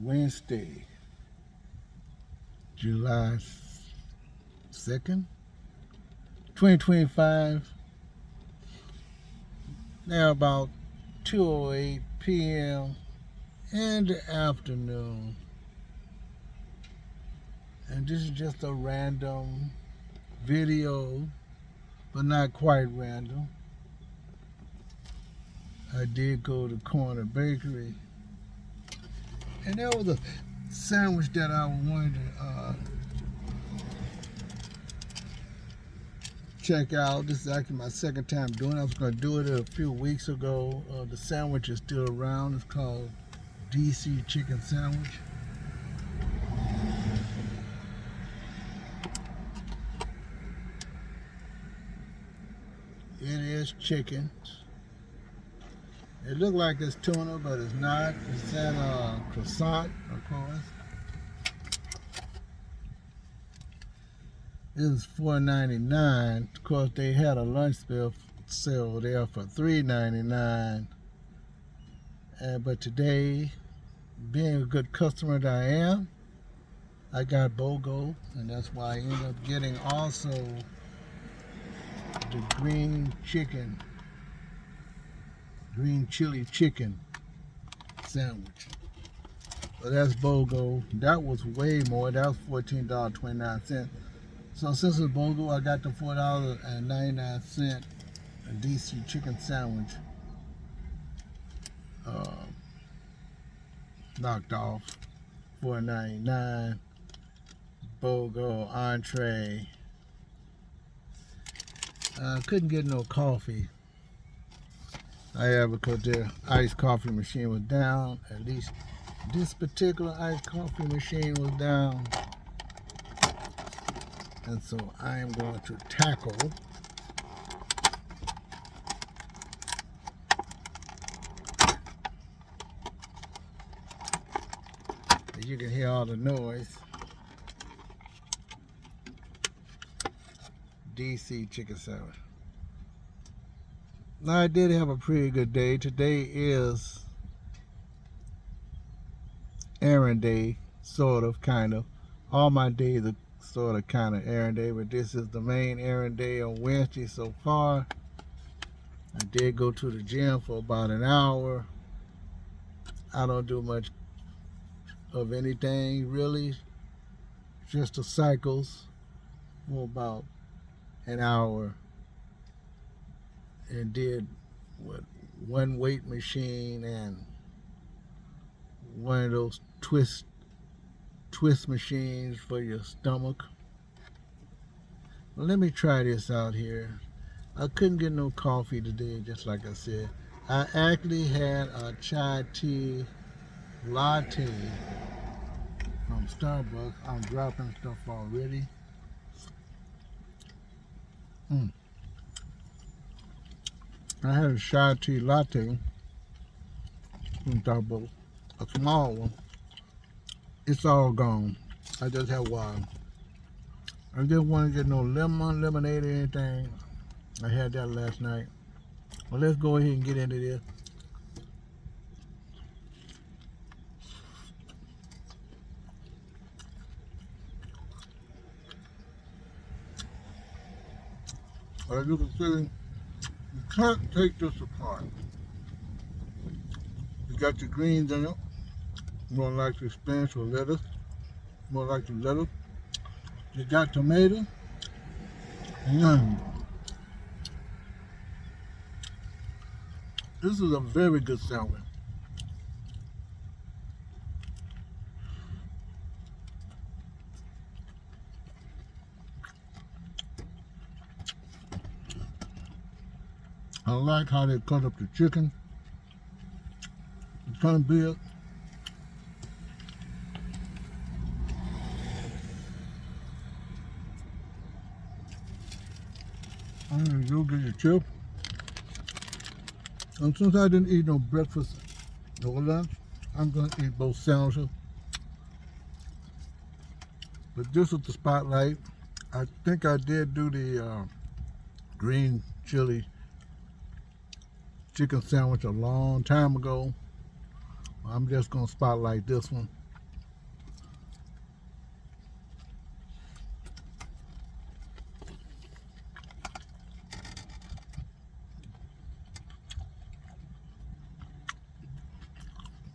Wednesday, July 2nd, 2025. Now about 2:08 p.m. in the afternoon. And this is just a random video, but not quite random. I did go to Corner Bakery, and there was a sandwich that I wanted to check out. This is actually my second time doing it. I was going to do it a few weeks ago. The sandwich is still around. It's called DC Chicken Sandwich. It is chicken. It looked like it's tuna, but it's not. It's in a croissant, of course. This is $4.99. Of course, they had a lunch sale there for $3.99. But today, being a good customer that I am, I got bogo, and that's why I ended up getting also the green chili chicken sandwich. So that's bogo. That was way more. That was $14.29. So since it's bogo, I got the $4.99 DC chicken sandwich knocked off. $4.99 bogo entree. Couldn't get no coffee. Because their iced coffee machine was down. At least this particular iced coffee machine was down. And so I am going to tackle as you can hear all the noise. DC chicken sandwich. Now I did have a pretty good day. Today is errand day, sort of, kind of. All my days are sort of, kind of errand day, but this is the main errand day on Wednesday so far. I did go to the gym for about an hour. I don't do much of anything really, just the cycles for about an hour, and did one weight machine and one of those twist machines for your stomach. Well, let me try this out here. I couldn't get no coffee today, just like I said. I actually had a chai tea latte from Starbucks. I'm dropping stuff already. I had a chai tea latte from Starbucks, a small one. It's all gone. I just have one. I didn't want to get no lemonade or anything. I had that last night. Well, let's go ahead and get into this. As you can see, you can't take this apart. You got your greens in it. More like the spinach or lettuce. More like the lettuce. You got tomato. This is a very good sandwich. I like how they cut up the chicken. It's kind of big. And you'll get your chip. And since I didn't eat no breakfast or lunch, I'm going to eat both sandwiches. But this is the spotlight. I think I did do the green chili chicken sandwich a long time ago. I'm just going to spotlight this one.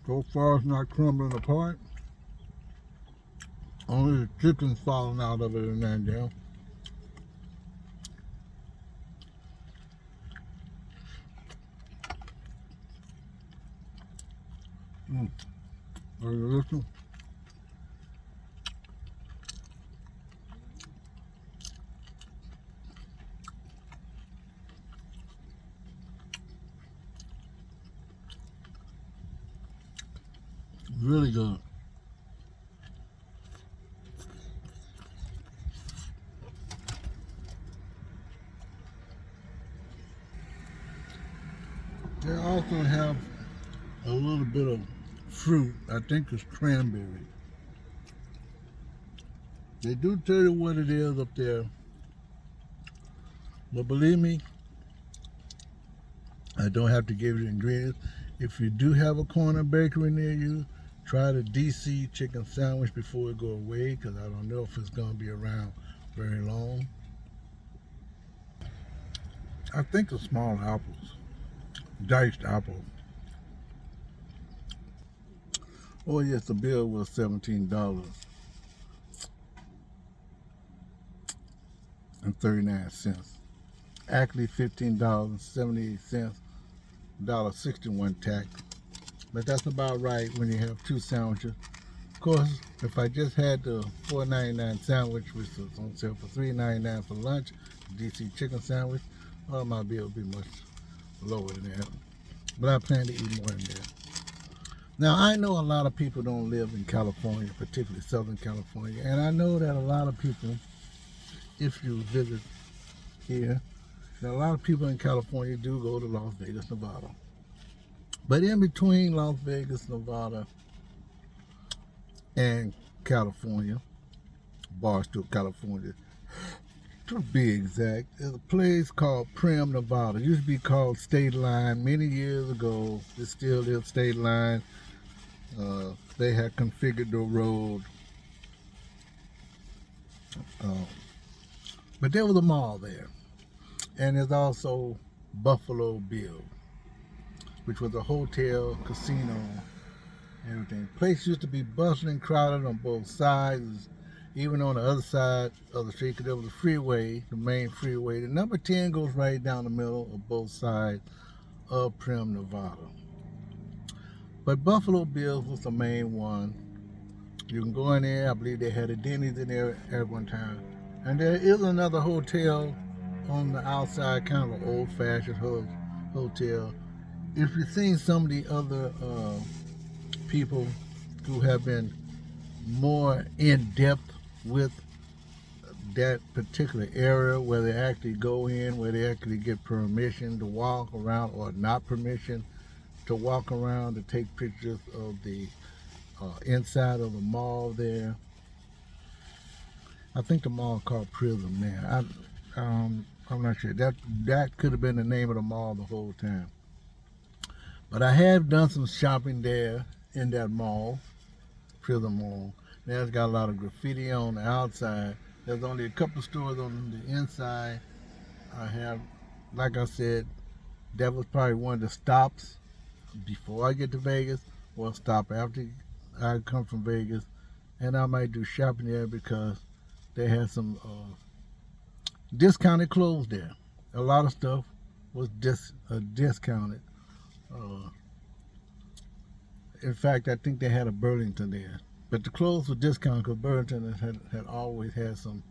So far, it's not crumbling apart. Only the chicken's falling out of it in that deal. Are you listening? Really good. They also have a little bit of fruit. I think it's cranberry. They do tell you what it is up there. But believe me, I don't have to give you the ingredients. If you do have a corner bakery near you, try the DC chicken sandwich before it go away, because I don't know if it's going to be around very long. I think it's small apples, diced apples. Oh yes, the bill was $17.39. Actually $15.78, $1.61 tax. But that's about right when you have two sandwiches. Of course, if I just had the $4.99 sandwich, which was on sale for $3.99 for lunch, DC chicken sandwich, well, my bill would be much lower than that. But I plan to eat more than that. Now, I know a lot of people don't live in California, particularly Southern California, and I know that a lot of people, if you visit here, that a lot of people in California do go to Las Vegas, Nevada. But in between Las Vegas, Nevada, and California, Barstow, California, to be exact, there's a place called Primm, Nevada. It used to be called Stateline many years ago. It still is Stateline. They had configured the road. But there was a mall there. And there's also Buffalo Bill, which was a hotel, casino, everything. The place used to be bustling, crowded on both sides, even on the other side of the street, because there was a freeway, the main freeway. The number 10 goes right down the middle of both sides of Primm, Nevada. But Buffalo Bill's was the main one. You can go in there. I believe they had a Denny's in there at one time. And there is another hotel on the outside, kind of an old-fashioned hotel. If you've seen some of the other people who have been more in-depth with that particular area, where they actually go in, where they actually get permission to walk around or not permission to walk around, to take pictures of the inside of the mall there. I think the mall called Prism there. I'm not sure. That could have been the name of the mall the whole time. But I have done some shopping there in that mall, Prism Mall. Now it's got a lot of graffiti on the outside. There's only a couple stores on the inside. I have, like I said, that was probably one of the stops before I get to Vegas, or stop after I come from Vegas. And I might do shopping there because they had some discounted clothes there. A lot of stuff was discounted. In fact, I think they had a Burlington there. But the clothes were discounted because Burlington had always had some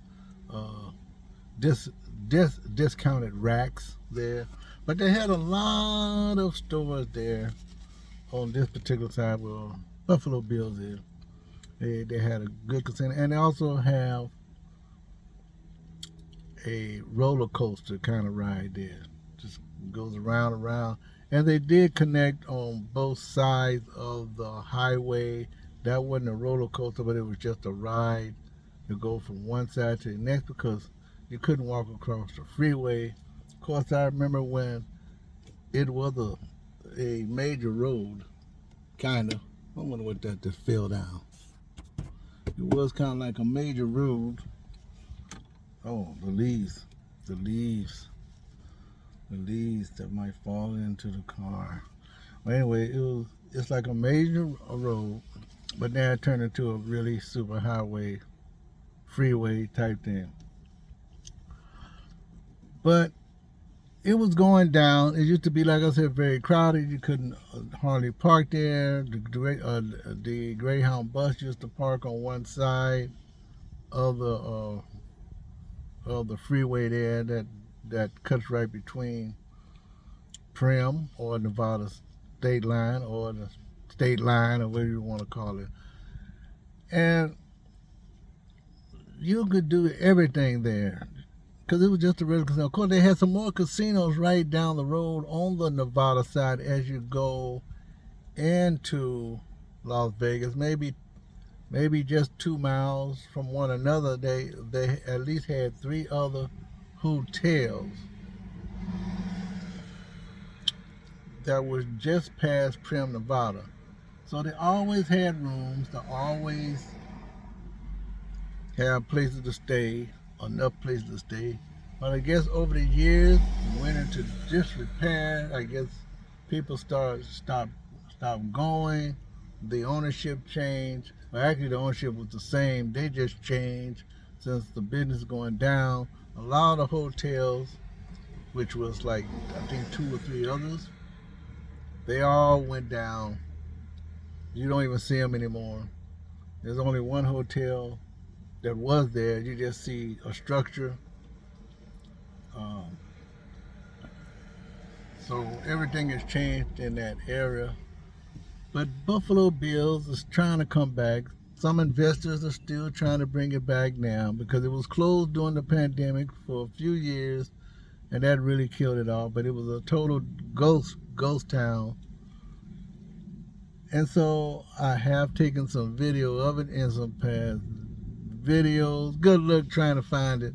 discounted racks there. But they had a lot of stores there on this particular side where Buffalo Bill's is. They had a good casino. And they also have a roller coaster kind of ride there. Just goes around and around. And they did connect on both sides of the highway. That wasn't a roller coaster, but it was just a ride to go from one side to the next, because you couldn't walk across the freeway. Of course, I remember when it was a major road, kind of. I wonder what that just fell down. It was kind of like a major road. Oh, the leaves that might fall into the car. Well, anyway, it's like a major road, but now it turned into a really super highway, freeway type thing. But it was going down. It used to be, like I said, very crowded. You couldn't hardly park there. The Greyhound bus used to park on one side of the freeway there that cuts right between Primm or Nevada State Line or the State Line or whatever you want to call it. And you could do everything there because it was just a regular casino. Of course, they had some more casinos right down the road on the Nevada side as you go into Las Vegas. Maybe just 2 miles from one another. They at least had 3 other hotels that was just past Primm, Nevada. So they always had rooms. They always have places to stay, enough places to stay. But I guess over the years, it went into disrepair. I guess people stopped going. The ownership changed. Well, actually, the ownership was the same. They just changed since the business going down. A lot of the hotels, which was like I think 2 or 3 others, they all went down. You don't even see them anymore. There's only one hotel that was there. You just see a structure. Um, so everything has changed in that area. But Buffalo Bills is trying to come back. Some investors are still trying to bring it back now because it was closed during the pandemic for a few years, and that really killed it all. But it was a total ghost town. And so I have taken some video of it in some past videos. Good luck trying to find it.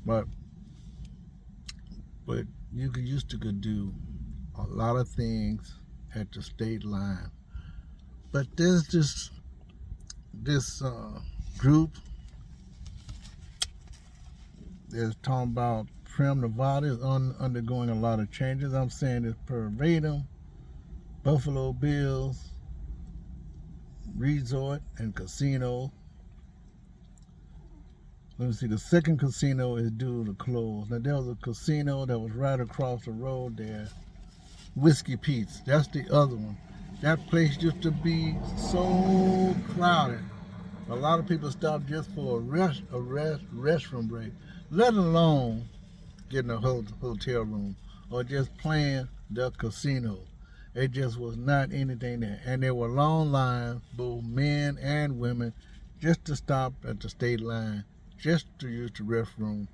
But you used to could do a lot of things at the state line. But there's this group that's talking about Primm, Nevada is undergoing a lot of changes. I'm saying this verbatim. Buffalo Bills Resort and Casino. Let me see, the second casino is due to close. Now, there was a casino that was right across the road there, Whiskey Pete's. That's the other one. That place used to be so crowded. A lot of people stopped just for a restroom break, let alone getting a hotel room or just playing the casino. It just was not anything there. And there were long lines, both men and women, just to stop at the state line, just to use the restroom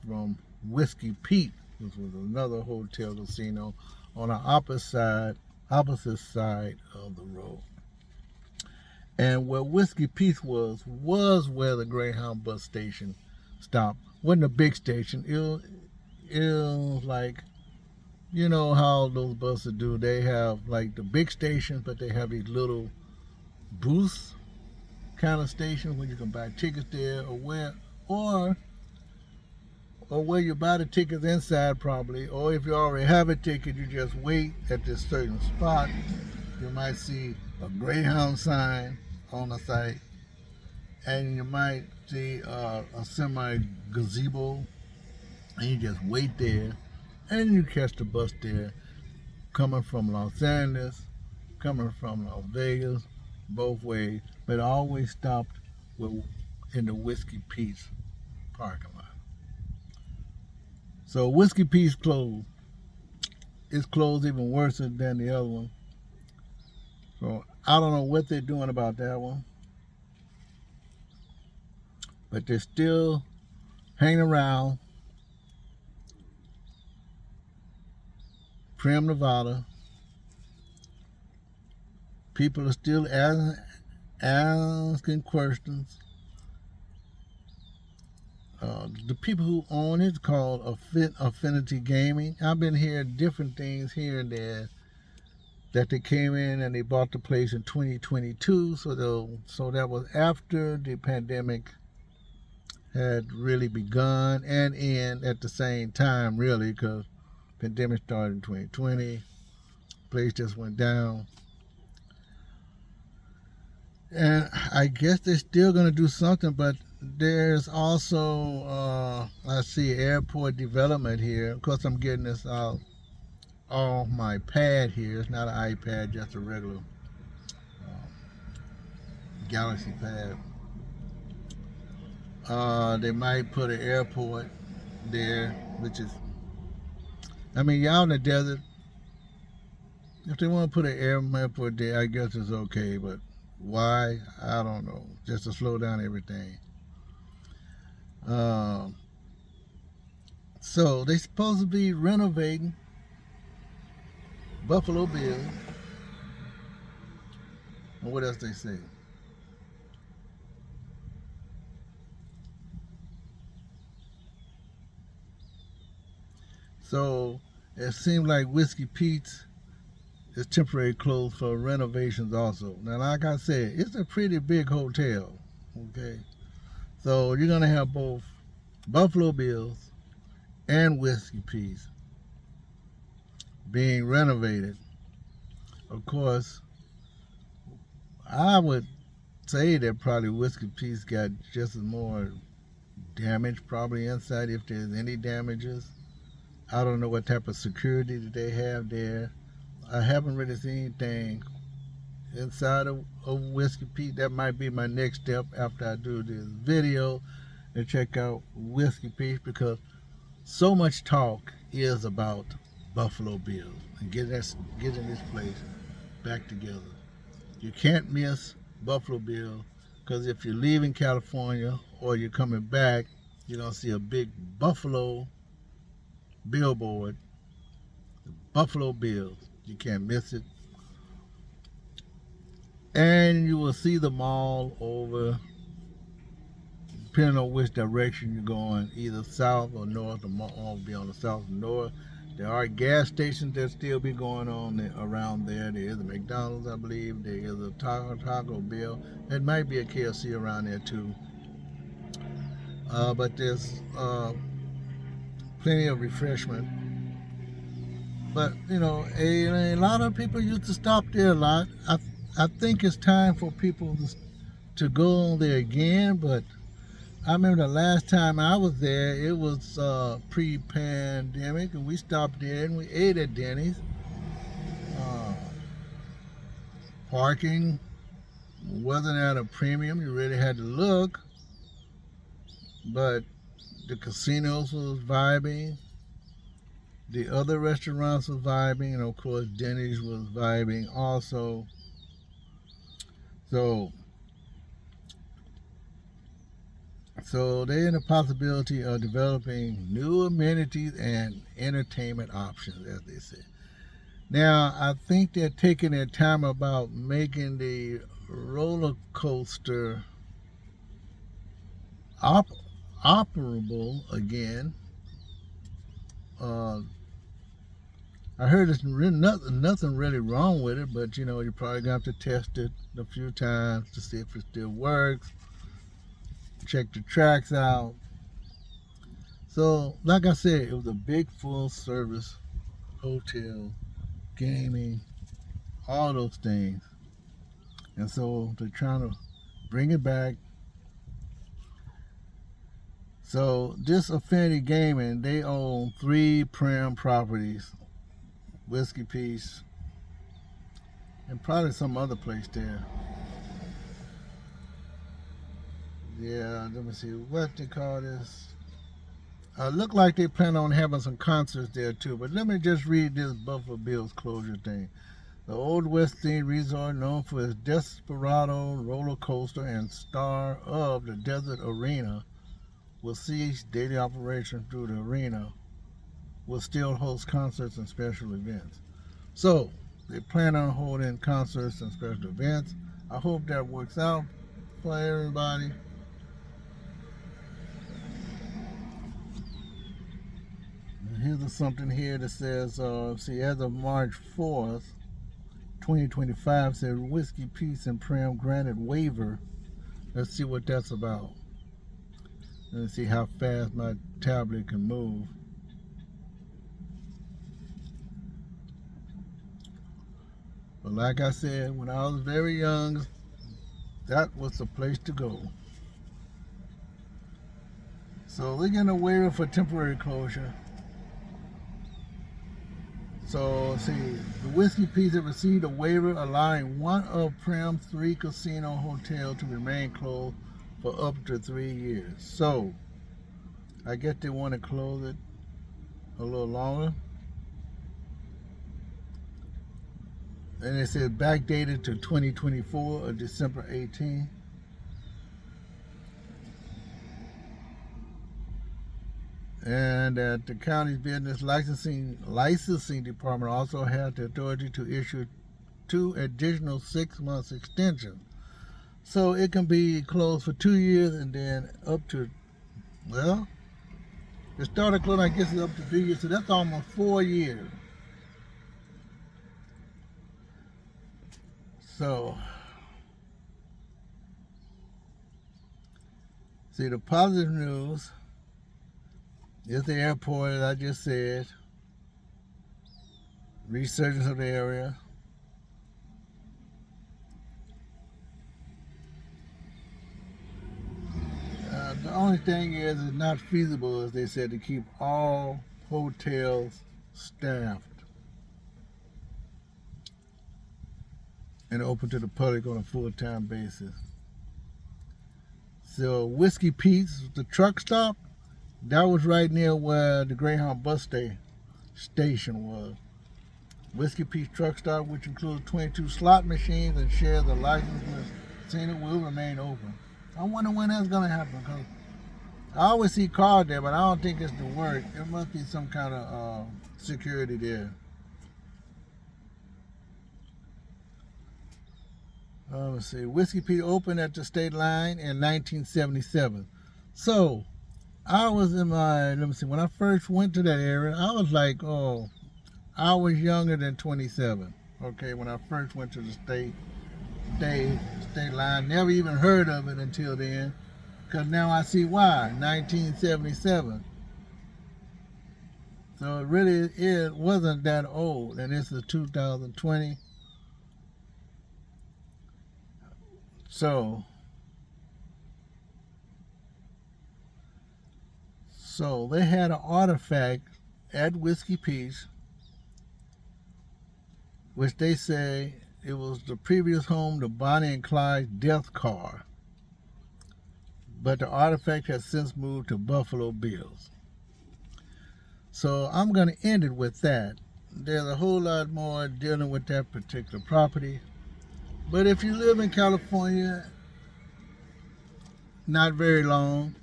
from Whiskey Pete, which was another hotel casino on the opposite side of the road. And where Whiskey Pete's was where the Greyhound bus station stopped. Wasn't a big station. It was like, you know how those buses do. They have like the big stations, but they have these little booths kind of stations where you can buy tickets there, or where you buy the tickets inside probably, or if you already have a ticket, you just wait at this certain spot. You might see a Greyhound sign on the site, and you might see a semi gazebo, and you just wait there, and you catch the bus there, coming from Los Angeles, coming from Las Vegas, both ways, but I always stopped in the Whiskey Pete's parking lot. So Whiskey Pete's closed. It's closed even worse than the other one. So I don't know what they're doing about that one. But they're still hanging around Primm, Nevada. People are still asking questions. The people who own it called Affinity Gaming. I've been hearing different things here and there that they came in and they bought the place in 2022. So that was after the pandemic had really begun and end at the same time, really, because pandemic started in 2020. place just went down. And I guess they're still going to do something, but there's also, I see airport development here. Of course, I'm getting this out on my pad here. It's not an iPad, just a regular Galaxy pad. They might put an airport there, which is, I mean, y'all in the desert. If they want to put an airport there, I guess it's okay, but why? I don't know. Just to slow down everything. So they supposed to be renovating Buffalo Bills. And what else they say? So it seems like Whiskey Pete's is temporary closed for renovations also. Now, like I said, it's a pretty big hotel. Okay. So you're going to have both Buffalo Bills and Whiskey Pete's being renovated. Of course, I would say that probably Whiskey Pete's got just as more damage probably inside, if there's any damages. I don't know what type of security that they have there. I haven't really seen anything inside of Whiskey Pete. That might be my next step after I do this video, to check out Whiskey Pete, because so much talk is about Buffalo Bills and getting this place back together. You can't miss Buffalo Bills, because if you're leaving California or you're coming back, you're going to see a big Buffalo billboard, Buffalo Bills. You can't miss it. And you will see the mall over, depending on which direction you're going, either south or north. The mall will be on the south and north. There are gas stations that still be going on around there. There is a McDonald's, I believe. There is a Taco Bell. There might be a KFC around there too. But there's plenty of refreshment. But you know, a lot of people used to stop there a lot. I think it's time for people to go there again. But I remember the last time I was there, it was pre-pandemic, and we stopped there and we ate at Denny's. Parking wasn't at a premium. You really had to look. But the casinos was vibing. The other restaurants was vibing. And of course, Denny's was vibing also. So they're in the possibility of developing new amenities and entertainment options, as they say. Now, I think they're taking their time about making the roller coaster operable again. I heard there's nothing really wrong with it, but you know, you're probably gonna have to test it a few times to see if it still works. Check the tracks out. So, like I said, it was a big full service hotel, gaming, all those things. And so they're trying to bring it back. So this Affinity Gaming, they own 3 Primm properties, Whiskey Pete's, and probably some other place there. Yeah, let me see, what they call this? Look like they plan on having some concerts there too, but let me just read this Buffalo Bills closure thing. The Old West themed resort, known for its Desperado roller coaster and star of the Desert Arena, will cease daily operation through the arena, will still host concerts and special events. So they plan on holding concerts and special events. I hope that works out for everybody. And here's something here that says, see, as of March 4th, 2025, said Whiskey Pete's and Primm granted waiver. Let's see what that's about. Let's see how fast my tablet can move. But like I said, when I was very young, that was the place to go. So they're getting a waiver for temporary closure. So let's see, the Whiskey Pete's have received a waiver allowing one of Primm's 3 casino hotels to remain closed for up to 3 years. So I guess they want to close it a little longer. And it says backdated to 2024 or December 18. And that the county's business licensing department also has the authority to issue 2 additional 6-month extensions. So it can be closed for 2 years and then up to, well, it started closing, I guess it's up to 3 years, so that's almost 4 years. So, see, the positive news is the airport, as I just said, resurgence of the area. The only thing is it's not feasible, as they said, to keep all hotels staffed and open to the public on a full-time basis. So Whiskey Pete's, the truck stop, that was right near where the Greyhound bus station was. Whiskey Pete's truck stop, which includes 22 slot machines and shares a license with casino, will remain open. I wonder when that's going to happen, because I always see cars there, but I don't think it's to work. There must be some kind of security there. Let's see. Whiskey Pete opened at the state line in 1977. So, I was in my, let me see, when I first went to that area, I was like, oh, I was younger than 27. Okay, when I first went to the state line, never even heard of it until then, because now I see why. 1977. So it wasn't that old, and this is 2020. So they had an artifact at Whiskey Pete's, which they say it was the previous home to Bonnie and Clyde's death car. But the artifact has since moved to Buffalo Bills. So I'm going to end it with that. There's a whole lot more dealing with that particular property. But if you live in California, not very long,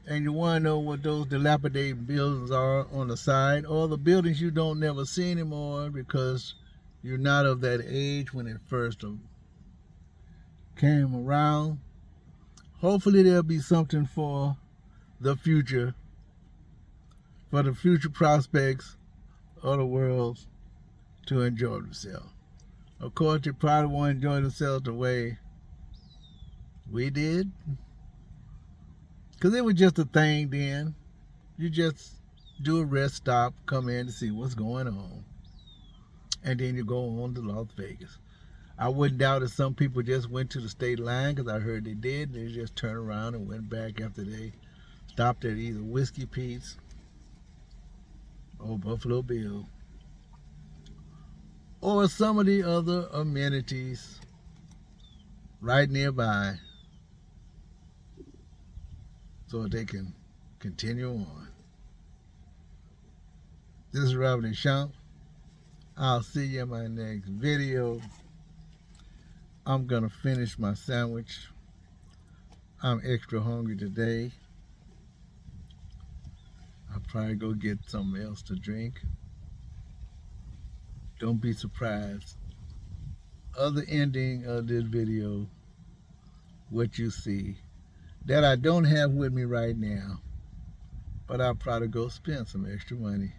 and you want to know what those dilapidated buildings are on the side, or the buildings you don't never see anymore because you're not of that age when it first came around, hopefully there'll be something for the future prospects of the world to enjoy themselves. Of course, they probably won't enjoy themselves the way we did, because it was just a thing then. You just do a rest stop, come in to see what's going on, and then you go on to Las Vegas. I wouldn't doubt that some people just went to the state line, because I heard they did. They just turned around and went back after they stopped at either Whiskey Pete's or Buffalo Bill or some of the other amenities right nearby, so they can continue on. This is Robert Deschamps. I'll see you in my next video. I'm gonna finish my sandwich. I'm extra hungry today. I'll probably go get something else to drink. Don't be surprised. Other ending of this video, what you see, that I don't have with me right now, but I'll probably go spend some extra money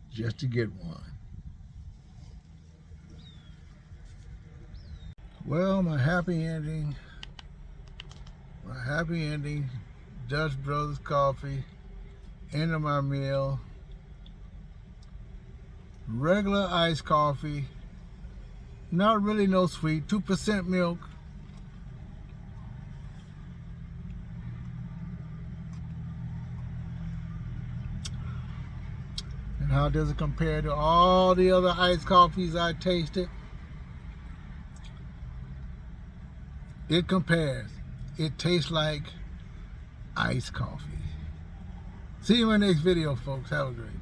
just to get one. Well, my happy ending, Dutch Brothers Coffee, end of my meal, regular iced coffee, Not really no sweet, 2% milk. And how does it compare to all the other iced coffees I tasted? It compares. It tastes like iced coffee. See you in my next video, folks. Have a great day.